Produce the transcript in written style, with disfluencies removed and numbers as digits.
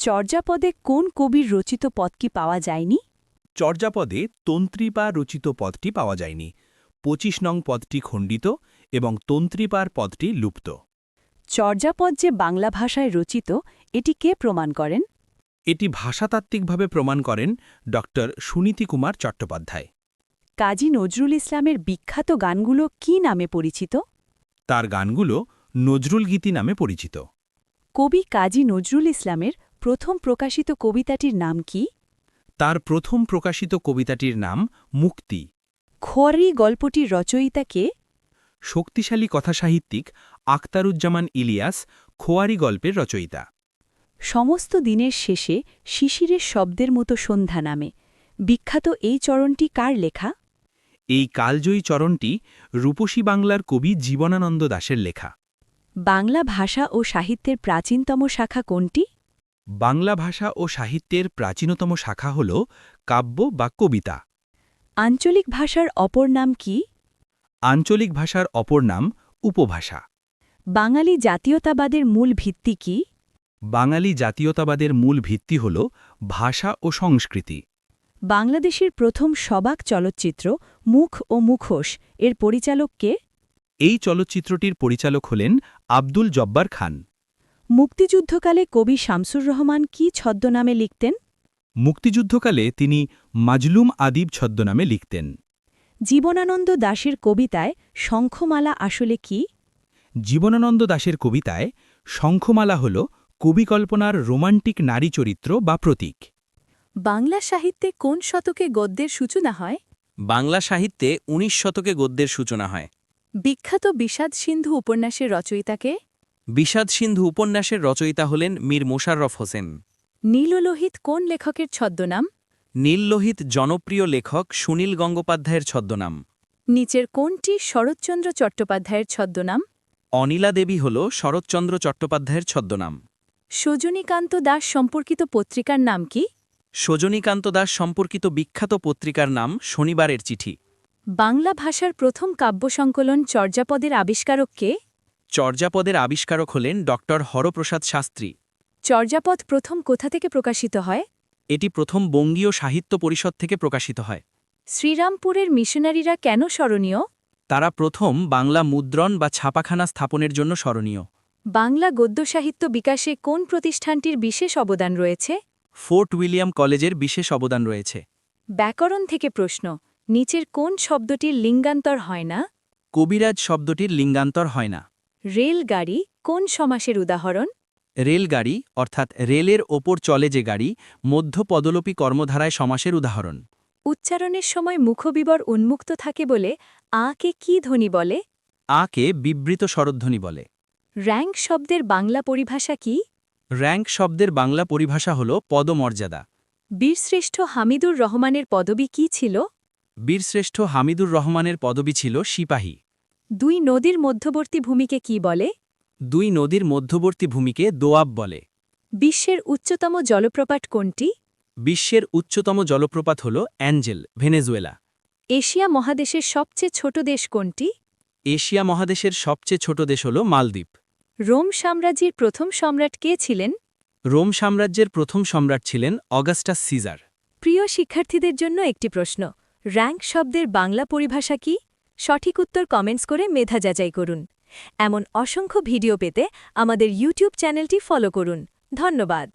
চর্যাপদে কোন কবির রচিত পদ কি পাওয়া যায়নি? চর্যাপদে তন্ত্রীপা রচিত পদটি পাওয়া যায়নি। ২৫ নং পদটি খণ্ডিত এবং তন্ত্রীপার পদটি লুপ্ত। চর্যাপদ যে বাংলা ভাষায় রচিত এটি কে প্রমাণ করেন? এটি ভাষাতাত্ত্বিকভাবে প্রমাণ করেন ড. সুনীতি কুমার চট্টোপাধ্যায়। কাজী নজরুল ইসলামের বিখ্যাত গানগুলো কি নামে পরিচিত? তার গানগুলো নজরুল গীতি নামে পরিচিত। কবি কাজী নজরুল ইসলামের প্রথম প্রকাশিত কবিতাটির নাম কি? তার প্রথম প্রকাশিত কবিতাটির নাম মুক্তি। খোয়ারি গল্পটির রচয়িতা কে? শক্তিশালী কথাসাহিত্যিক আখতারুজ্জামান ইলিয়াস খোয়ারি গল্পের রচয়িতা। সমস্ত দিনের শেষে শিশিরের শব্দের মতো সন্ধ্যা নামে বিখ্যাত এই চরণটি কার লেখা? এই কালজয়ী চরণটি রূপসী বাংলার কবি জীবনানন্দ দাশের লেখা। বাংলা ভাষা ও সাহিত্যের প্রাচীনতম শাখা কোনটি? বাংলা ভাষা ও সাহিত্যের প্রাচীনতম শাখা হল কাব্য বা কবিতা। আঞ্চলিক ভাষার অপর নাম কি? আঞ্চলিক ভাষার অপর নাম উপভাষা। বাঙালি জাতীয়তাবাদের মূল ভিত্তি কি? বাঙালি জাতীয়তাবাদের মূল ভিত্তি হল ভাষা ও সংস্কৃতি। বাংলাদেশের প্রথম সবাক চলচ্চিত্র মুখ ও মুখোশ এর পরিচালক কে? এই চলচ্চিত্রটির পরিচালক হলেন আব্দুল জব্বার খান। মুক্তিযুদ্ধকালে কবি শামসুর রহমান কি ছদ্মনামে লিখতেন? মুক্তিযুদ্ধকালে তিনি মাজলুম আদিব ছদ্মনামে লিখতেন। জীবনানন্দ দাশের কবিতায় শঙ্খমালা আসলে কি? জীবনানন্দ দাশের কবিতায় শঙ্খমালা হল কবিকল্পনার রোমান্টিক নারী চরিত্র বা প্রতীক। বাংলা সাহিত্যে কোন শতকে গদ্যের সূচনা হয়? বাংলা সাহিত্যে ১৯ শতকে গদ্যের সূচনা হয়। বিখ্যাত বিষাদ সিন্ধু উপন্যাসের রচয়িতাকে? বিষাদ সিন্ধু উপন্যাসের রচয়িতা হলেন মীর মোশাররফ হোসেন। নীললোহিত কোন লেখকের ছদ্মনাম? নীললোহিত জনপ্রিয় লেখক সুনীল গঙ্গোপাধ্যায়ের ছদ্মনাম। নিচের কোনটি শরৎচন্দ্র চট্টোপাধ্যায়ের ছদ্মনাম? অনিলা দেবী হল শরৎচন্দ্র চট্টোপাধ্যায়ের ছদ্মনাম। সজনীকান্ত দাস সম্পর্কিত পত্রিকার নাম কি? সজনীকান্ত দাস সম্পর্কিত বিখ্যাত পত্রিকার নাম শনিবারের চিঠি। বাংলা ভাষার প্রথম কাব্য সংকলন চর্যাপদের আবিষ্কারক কে? চর্যাপদের আবিষ্কারক হলেন ড. হরপ্রসাদ শাস্ত্রী। চর্যাপদ প্রথম কোথা থেকে প্রকাশিত হয়? এটি প্রথম বঙ্গীয় সাহিত্য পরিষদ থেকে প্রকাশিত হয়। শ্রীরামপুরের মিশনারিরা কেন স্মরণীয়? তারা প্রথম বাংলা মুদ্রণ বা ছাপাখানা স্থাপনের জন্য স্মরণীয়। বাংলা গদ্য সাহিত্য বিকাশে কোন প্রতিষ্ঠানটির বিশেষ অবদান রয়েছে? ফোর্ট উইলিয়াম কলেজের বিশেষ অবদান রয়েছে। ব্যাকরণ থেকে প্রশ্ন, নিচের কোন শব্দটির লিঙ্গান্তর হয় না? কবিরাজ শব্দটির লিঙ্গান্তর হয় না। রেলগাড়ি কোন সমাসের উদাহরণ? রেলগাড়ি অর্থাৎ রেলের ওপর চলে যে গাড়ি মধ্যপদলোপী কর্মধারায় সমাসের উদাহরণ। উচ্চারণের সময় মুখবিবর উন্মুক্ত থাকে বলে আকে কি ধ্বনি বলে? আকে বিবৃত স্বরধ্বনি বলে। র্যাঙ্ক শব্দের বাংলা পরিভাষা কি? র্যাঙ্ক শব্দের বাংলা পরিভাষা হল পদমর্যাদা। বীরশ্রেষ্ঠ হামিদুর রহমানের পদবি কি ছিল? বীরশ্রেষ্ঠ হামিদুর রহমানের পদবি ছিল সিপাহী। দুই নদীর মধ্যবর্তী ভূমিকে কি বলে? দুই নদীর মধ্যবর্তী ভূমিকে দোয়াব বলে। বিশ্বের উচ্চতম জলপ্রপাত কোনটি? বিশ্বের উচ্চতম জলপ্রপাত হল অ্যাঞ্জেল, ভেনেজুয়েলা। এশিয়া মহাদেশের সবচেয়ে ছোট দেশ কোনটি? এশিয়া মহাদেশের সবচেয়ে ছোট দেশ হল মালদ্বীপ। রোম সাম্রাজ্যের প্রথম সম্রাট কে ছিলেন? রোম সাম্রাজ্যের প্রথম সম্রাট ছিলেন অগাস্টাস সিজার। প্রিয় শিক্ষার্থীদের জন্য একটি প্রশ্ন, র্যাঙ্ক শব্দের বাংলা পরিভাষা কি? সঠিক উত্তর কমেন্টস করে মেধা যাচাই করুন। এমন অসংখ্য ভিডিও পেতে আমাদের ইউটিউব চ্যানেলটি ফলো করুন। ধন্যবাদ।